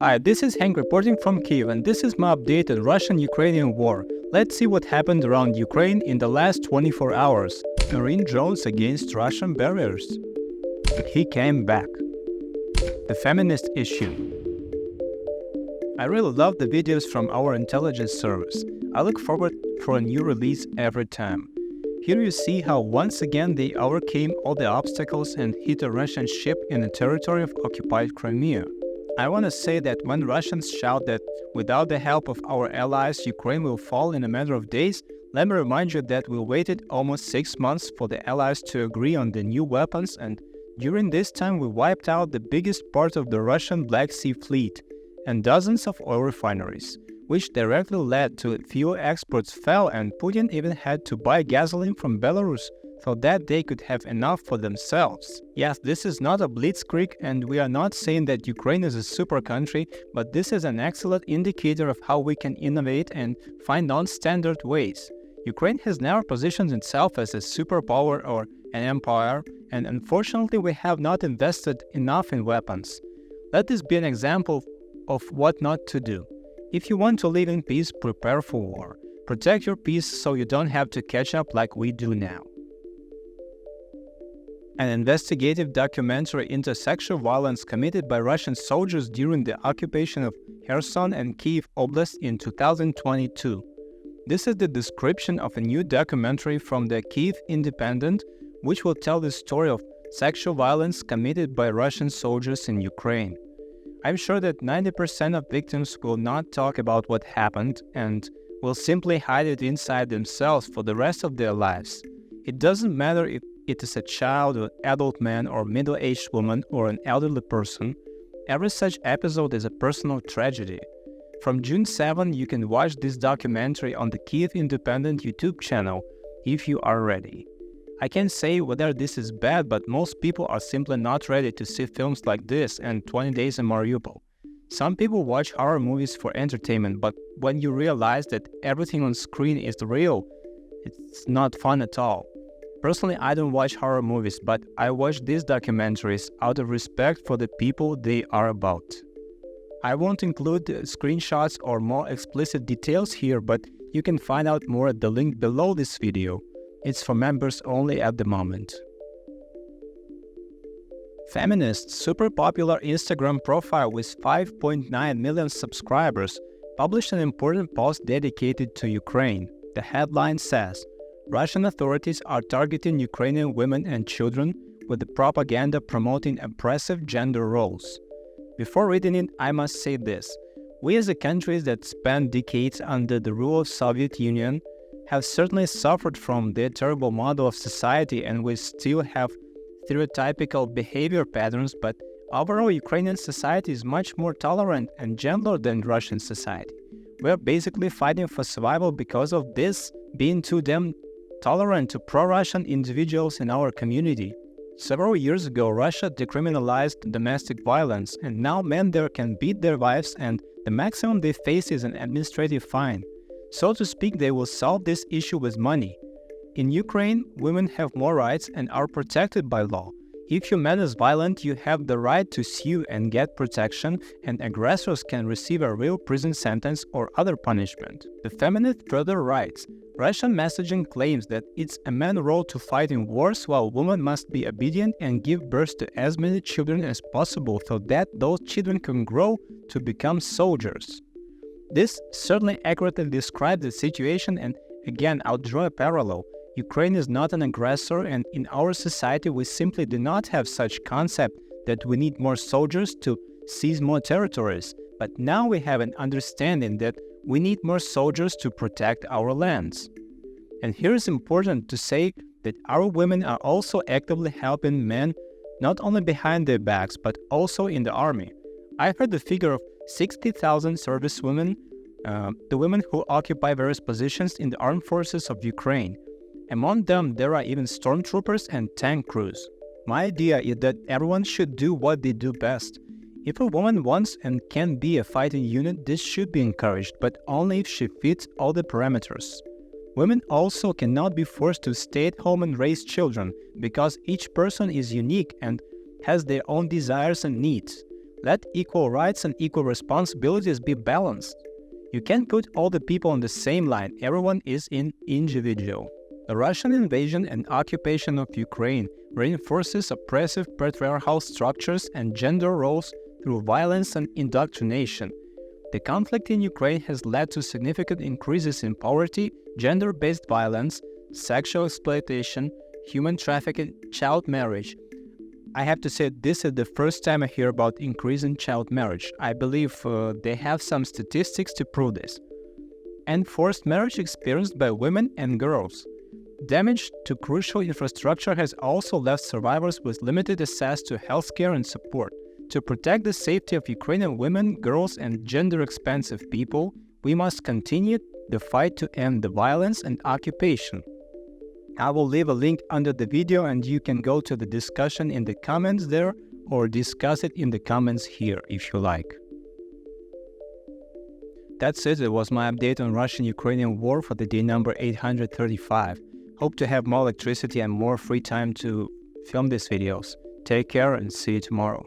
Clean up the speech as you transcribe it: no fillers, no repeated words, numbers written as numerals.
Hi, this is Hank reporting from Kyiv, and this is my update on Russian-Ukrainian war. Let's see what happened around Ukraine in the last 24 hours. Marine drones against Russian barriers. He came back. The Feminist Issue. I really love the videos from our intelligence service. I look forward for a new release every time. Here you see how once again they overcame all the obstacles and hit a Russian ship in the territory of occupied Crimea. I want to say that when Russians shout that without the help of our allies, Ukraine will fall in a matter of days, let me remind you that we waited almost 6 months for the allies to agree on the new weapons, and during this time we wiped out the biggest part of the Russian Black Sea fleet and dozens of oil refineries, which directly led to fuel exports fell, and Putin even had to buy gasoline from Belarus so that they could have enough for themselves. Yes, this is not a blitzkrieg, and we are not saying that Ukraine is a super country, but this is an excellent indicator of how we can innovate and find non-standard ways. Ukraine has never positioned itself as a superpower or an empire, and unfortunately we have not invested enough in weapons. Let this be an example of what not to do. If you want to live in peace, prepare for war. Protect your peace so you don't have to catch up like we do now. An investigative documentary into sexual violence committed by Russian soldiers during the occupation of Kherson and Kyiv Oblast in 2022. This is the description of a new documentary from the Kyiv Independent, which will tell the story of sexual violence committed by Russian soldiers in Ukraine. I'm sure that 90% of victims will not talk about what happened and will simply hide it inside themselves for the rest of their lives. It doesn't matter if it is a child, or adult man, or middle-aged woman, or an elderly person. Every such episode is a personal tragedy. From June 7, you can watch this documentary on the Kyiv Independent YouTube channel if you are ready. I can't say whether this is bad, but most people are simply not ready to see films like this and 20 Days in Mariupol. Some people watch horror movies for entertainment, but when you realize that everything on screen is real, it's not fun at all. Personally, I don't watch horror movies, but I watch these documentaries out of respect for the people they are about. I won't include screenshots or more explicit details here, but you can find out more at the link below this video. It's for members only at the moment. Feminist, super popular Instagram profile with 5.9 million subscribers, published an important post dedicated to Ukraine. The headline says, Russian authorities are targeting Ukrainian women and children with the propaganda promoting oppressive gender roles. Before reading it, I must say this. We as a country that spent decades under the rule of Soviet Union have certainly suffered from their terrible model of society, and we still have stereotypical behavior patterns, but overall Ukrainian society is much more tolerant and gentler than Russian society. We are basically fighting for survival because of this being too damn tolerant to pro-Russian individuals in our community. Several years ago, Russia decriminalized domestic violence, and now men there can beat their wives, and the maximum they face is an administrative fine. So to speak, they will solve this issue with money. In Ukraine, women have more rights and are protected by law. If your man is violent, you have the right to sue and get protection, and aggressors can receive a real prison sentence or other punishment. The feminist further writes, Russian messaging claims that it's a man's role to fight in wars, while women must be obedient and give birth to as many children as possible so that those children can grow to become soldiers. This certainly accurately describes the situation, and again, I'll draw a parallel. Ukraine is not an aggressor, and in our society we simply do not have such concept that we need more soldiers to seize more territories. But now we have an understanding that we need more soldiers to protect our lands. And here is important to say that our women are also actively helping men not only behind their backs but also in the army. I heard the figure of 60,000 servicewomen, the women who occupy various positions in the armed forces of Ukraine. Among them, there are even stormtroopers and tank crews. My idea is that everyone should do what they do best. If a woman wants and can be a fighting unit, this should be encouraged, but only if she fits all the parameters. Women also cannot be forced to stay at home and raise children, because each person is unique and has their own desires and needs. Let equal rights and equal responsibilities be balanced. You can't put all the people on the same line. Everyone is an individual. The Russian invasion and occupation of Ukraine reinforces oppressive patriarchal structures and gender roles through violence and indoctrination. The conflict in Ukraine has led to significant increases in poverty, gender-based violence, sexual exploitation, human trafficking, child marriage. I have to say this is the first time I hear about increase in child marriage. I believe they have some statistics to prove this. And forced marriage experienced by women and girls. Damage to crucial infrastructure has also left survivors with limited access to healthcare and support. To protect the safety of Ukrainian women, girls, and gender-expansive people, we must continue the fight to end the violence and occupation. I will leave a link under the video and you can go to the discussion in the comments there or discuss it in the comments here if you like. That's it. It was my update on Russian-Ukrainian war for the day number 835. Hope to have more electricity and more free time to film these videos. Take care and see you tomorrow.